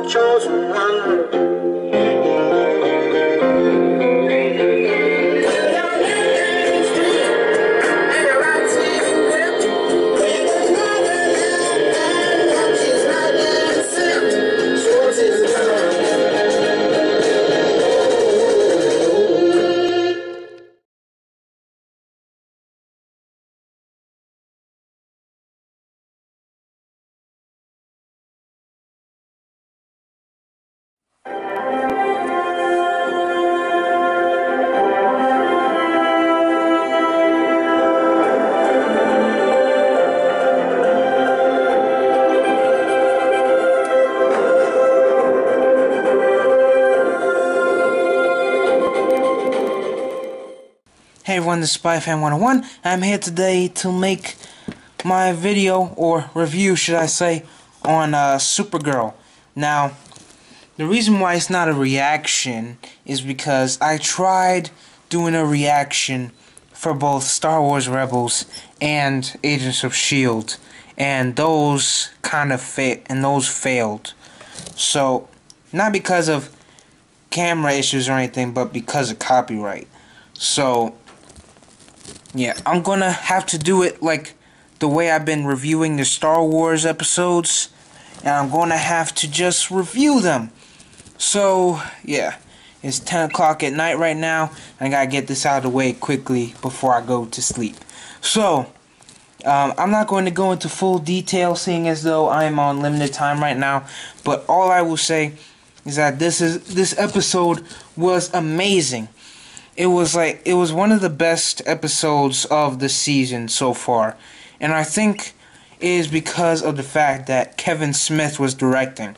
Chosen one. Hey everyone, this is SpyFan 101. I'm here today to make my video, or review should I say, on Supergirl. Now, the reason why it's not a reaction is because I tried doing a reaction for both Star Wars Rebels and Agents of S.H.I.E.L.D. and those failed. So, not because of camera issues or anything, but because of copyright. So, yeah, I'm gonna have to do it like the way I've been reviewing the Star Wars episodes, and I'm gonna have to just review them. So, yeah, it's 10 o'clock at night right now. I gotta get this out of the way quickly before I go to sleep. So, I'm not going to go into full detail, seeing as though I'm on limited time right now, but all I will say is that this episode was amazing. It was one of the best episodes of the season so far. And I think it is because of the fact that Kevin Smith was directing.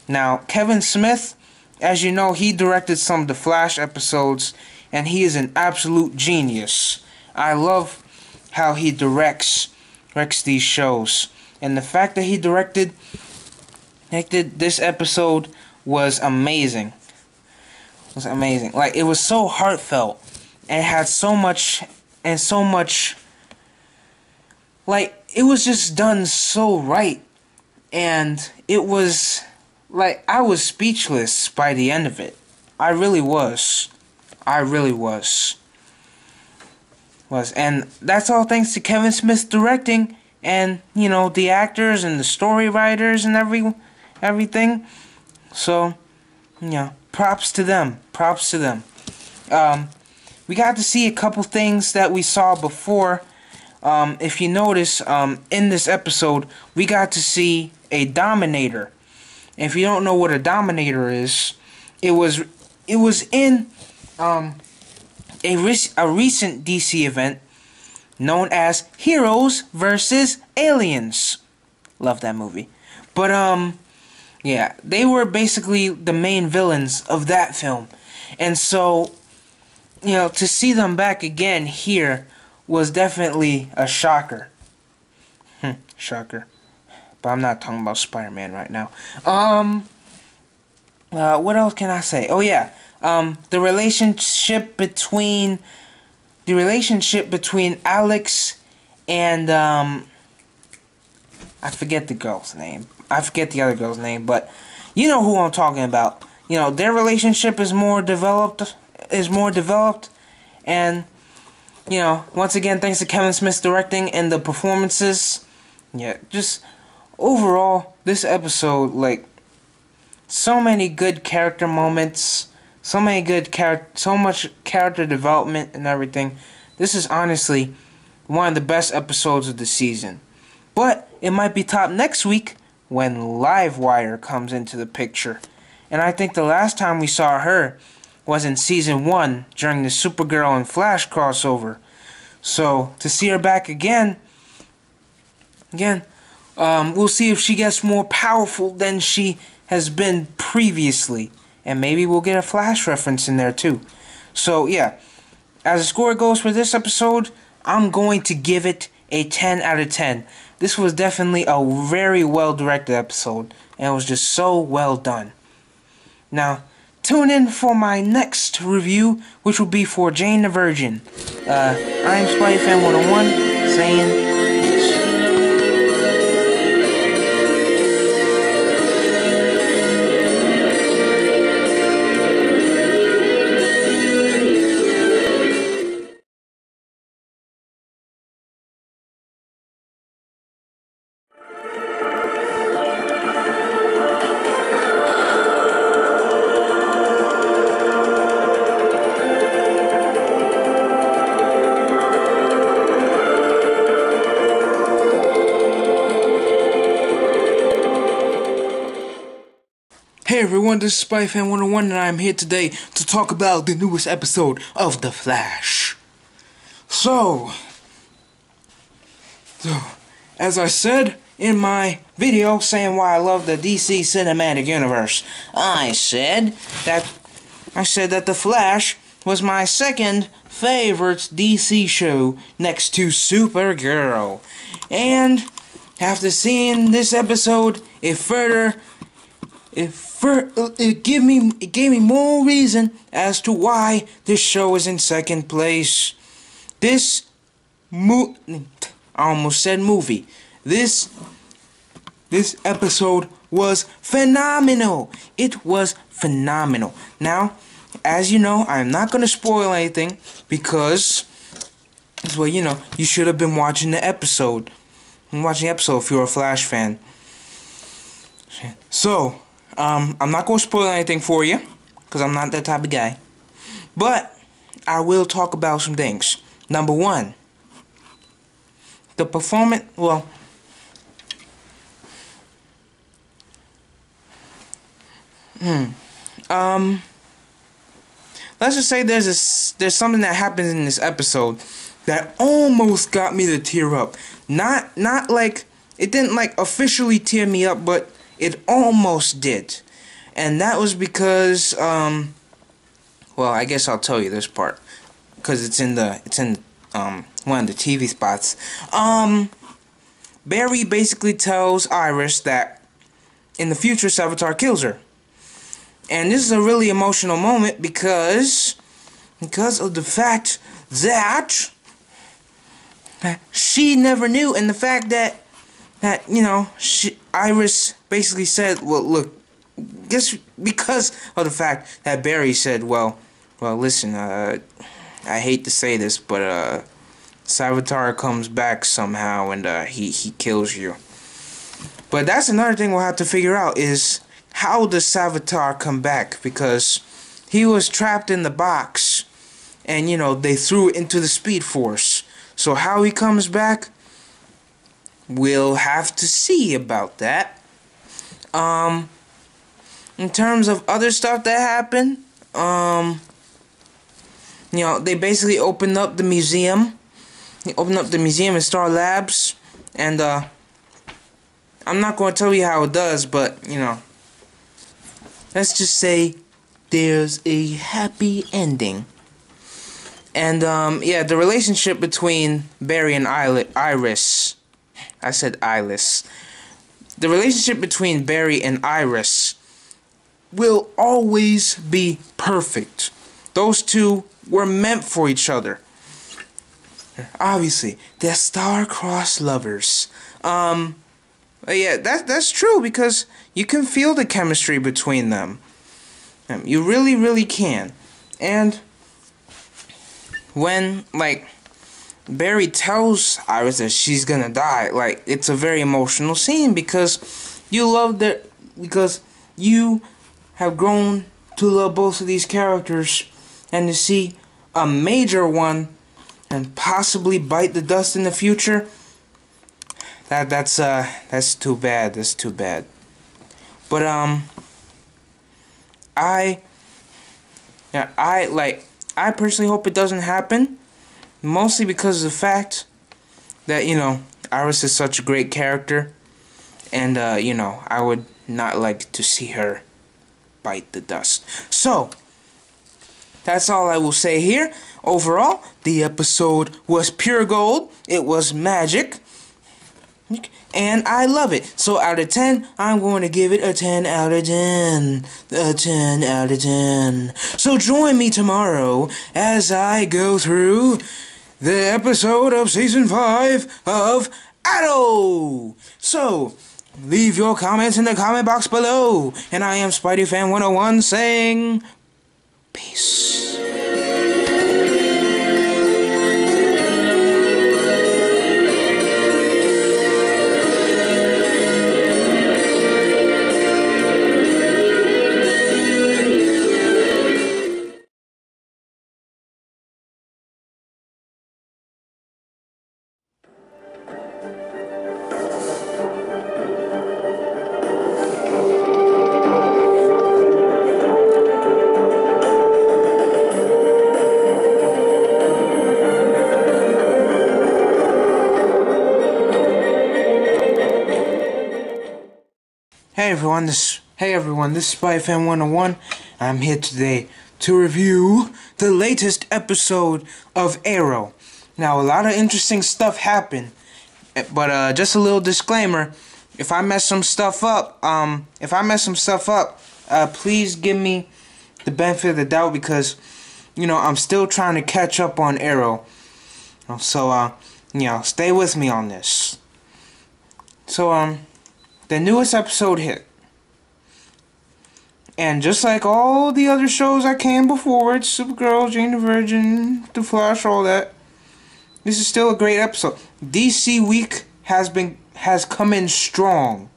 Now, Kevin Smith, as you know, he directed some of the Flash episodes, and he is an absolute genius. I love how he directs these shows. And the fact that he directed this episode was amazing. Was amazing. Like, it was so heartfelt, and it had so much, like, it was just done so right, and it was like I was speechless by the end of it. I really was. And that's all thanks to Kevin Smith directing, and you know, the actors and the story writers and everything. So, yeah. Props to them. We got to see a couple things that we saw before. If you notice, in this episode, we got to see a Dominator. And if you don't know what a Dominator is, it was in a recent DC event known as Heroes vs. Aliens. Love that movie. But yeah, they were basically the main villains of that film. And so, you know, to see them back again here was definitely a shocker. Shocker. But I'm not talking about Spider-Man right now. What else can I say? Oh yeah, the relationship between Alex and I forget the girl's name. I forget the other girl's name, but you know who I'm talking about. You know, their relationship is more developed, and you know, once again, thanks to Kevin Smith's directing and the performances. Yeah, just overall, this episode, like, so many good character moments, so much character development and everything. This is honestly one of the best episodes of the season. But it might be top next week when Livewire comes into the picture. And I think the last time we saw her was in Season 1 during the Supergirl and Flash crossover. So, to see her back again, we'll see if she gets more powerful than she has been previously. And maybe we'll get a Flash reference in there too. So, yeah. As the score goes for this episode, I'm going to give it a 10 out of 10. This was definitely a very well directed episode, and it was just so well done. Now, tune in for my next review, which will be for Jane the Virgin. I'm SpideyFan101 saying peace. Hey everyone, this is SpideyFan101 and I'm here today to talk about the newest episode of The Flash. So, as I said in my video saying why I love the DC Cinematic Universe, I said that The Flash was my second favorite DC show next to Supergirl. And after seeing this episode, it gave me more reason as to why this show is in second place. I almost said movie. This episode was phenomenal. It was phenomenal. Now, as you know, I'm not gonna spoil anything because, well, you know, you should have been watching the episode. If you're a Flash fan. So, I'm not going to spoil anything for you, because I'm not that type of guy. But, I will talk about some things. Number one, the performance, well, let's just say there's something that happens in this episode that almost got me to tear up. Not like, it didn't like officially tear me up, but it almost did. And that was because, well, I guess I'll tell you this part, because it's in one of the TV spots. Barry basically tells Iris that in the future Savitar kills her. And this is a really emotional moment because of the fact that she never knew, and the fact that you know, Iris basically said, well, look, just because of the fact that Barry said, well, listen, I hate to say this, but Savitar comes back somehow and he kills you. But that's another thing we'll have to figure out, is how does Savitar come back? Because he was trapped in the box and, you know, they threw it into the Speed Force. So how he comes back, we'll have to see about that. In terms of other stuff that happened, you know, they basically opened up the museum. They opened up the museum in Star Labs, and I'm not going to tell you how it does, but, you know, let's just say there's a happy ending. And, yeah, the relationship between Barry and Iris, I said Iris. The relationship between Barry and Iris will always be perfect. Those two were meant for each other. Obviously, they're star-crossed lovers. Yeah, that's true, because you can feel the chemistry between them. You really, really can. And when, like, Barry tells Iris that she's gonna die, like, it's a very emotional scene, because you have grown to love both of these characters, and to see a major one and possibly bite the dust in the future, that's too bad. That's too bad. But I personally hope it doesn't happen, mostly because of the fact that, you know, Iris is such a great character, and you know, I would not like to see her bite the dust. So that's all I will say here. Overall, the episode was pure gold. It was magic. and I love it. So out of 10, I'm going to give it a 10 out of 10. A 10 out of 10. So join me tomorrow as I go through the episode of Season 5 of Arrow. So, leave your comments in the comment box below. And I am SpideyFan101 saying, peace. Hey everyone, this is SpideyFan101. I'm here today to review the latest episode of Arrow. Now, a lot of interesting stuff happened, but just a little disclaimer: if I mess some stuff up, please give me the benefit of the doubt because, I'm still trying to catch up on Arrow. So, stay with me on this. So, the newest episode hit. And just like all the other shows that came before it, Supergirl, Jane the Virgin, The Flash, all that, this is still a great episode. DC Week has come in strong.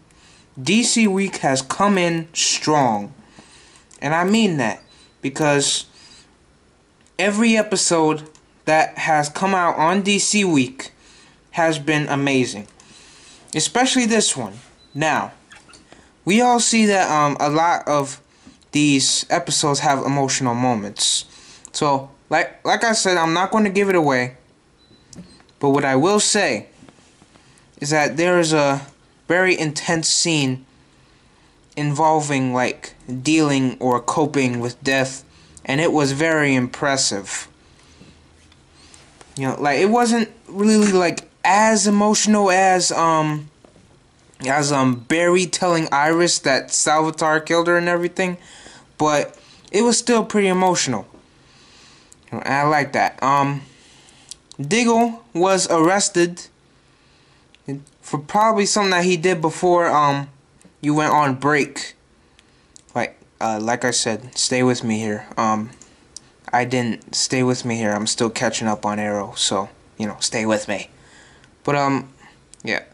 DC Week has come in strong. And I mean that because every episode that has come out on DC Week has been amazing. Especially this one. Now, we all see that a lot of these episodes have emotional moments. So, like I said, I'm not going to give it away. But what I will say is that there is a very intense scene involving, dealing or coping with death. And it was very impressive. It wasn't really, as emotional as Barry telling Iris that Salvatore killed her and everything, but it was still pretty emotional. I like that. Diggle was arrested for probably something that he did before you went on break. Like I said, stay with me here. I didn't stay with me here. I'm still catching up on Arrow, so stay with me. But yeah.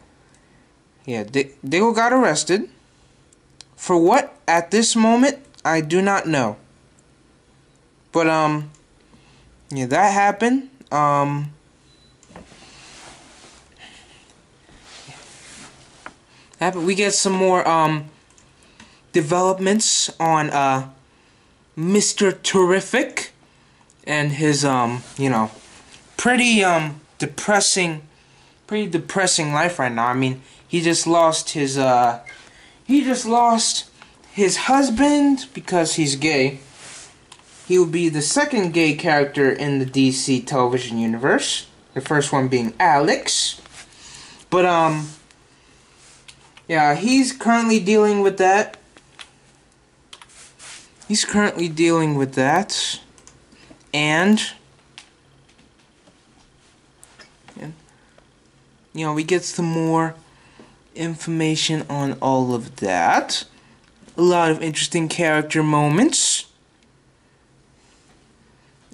Yeah, Diggle got arrested. For what? At this moment, I do not know. But, yeah, that happened. We get some more, developments on, Mr. Terrific and his, pretty depressing life right now. I mean, he just lost his husband because he's gay. He will be the second gay character in the DC television universe. The first one being Alex. But, yeah, he's currently dealing with that. And we get some more information on all of that. A lot of interesting character moments.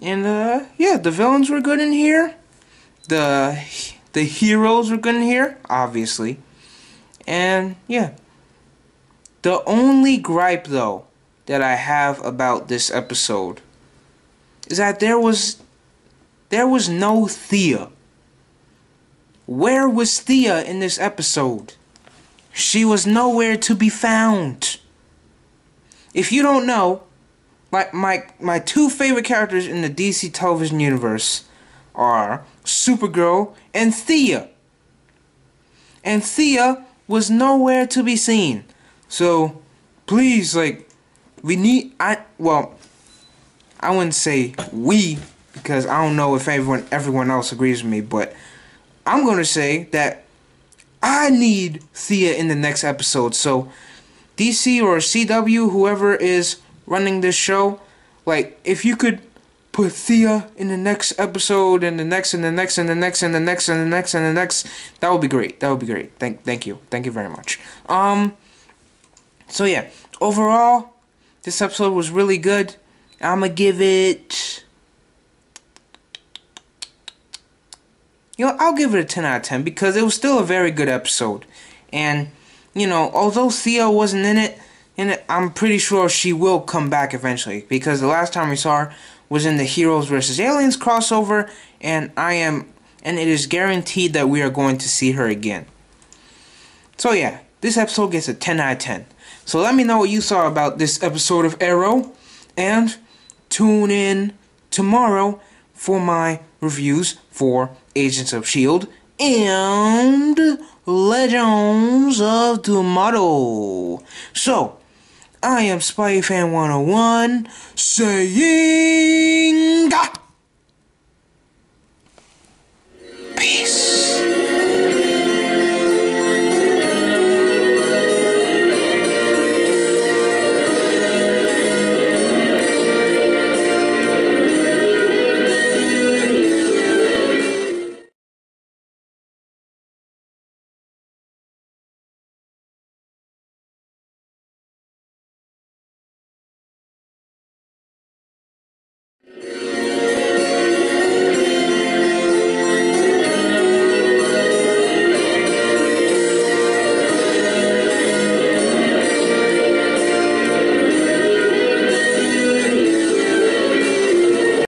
And, yeah, the villains were good in here. The heroes were good in here, obviously. And, yeah. The only gripe, though, that I have about this episode is that there was no Thea. Where was Thea in this episode? She was nowhere to be found. If you don't know, my two favorite characters in the DC television universe are Supergirl and Thea. And Thea was nowhere to be seen. So, please, I wouldn't say we, because I don't know if everyone else agrees with me, but I'm going to say that I need Thea in the next episode. So DC or CW, whoever is running this show, like, if you could put Thea in the next episode, and the next, and the next, and the next, and the next, and the next, and the next, that would be great. That would be great. Thank you very much. So yeah, overall, this episode was really good. I'ma give it, I'll give it a 10 out of 10 because it was still a very good episode. And, although Thea wasn't in it, I'm pretty sure she will come back eventually, because the last time we saw her was in the Heroes vs. Aliens crossover, and it is guaranteed that we are going to see her again. So yeah, this episode gets a 10 out of 10. So let me know what you thought about this episode of Arrow, and tune in tomorrow for my reviews for Agents of S.H.I.E.L.D. and Legends of Tomorrow. So, I am SpideyFan101 saying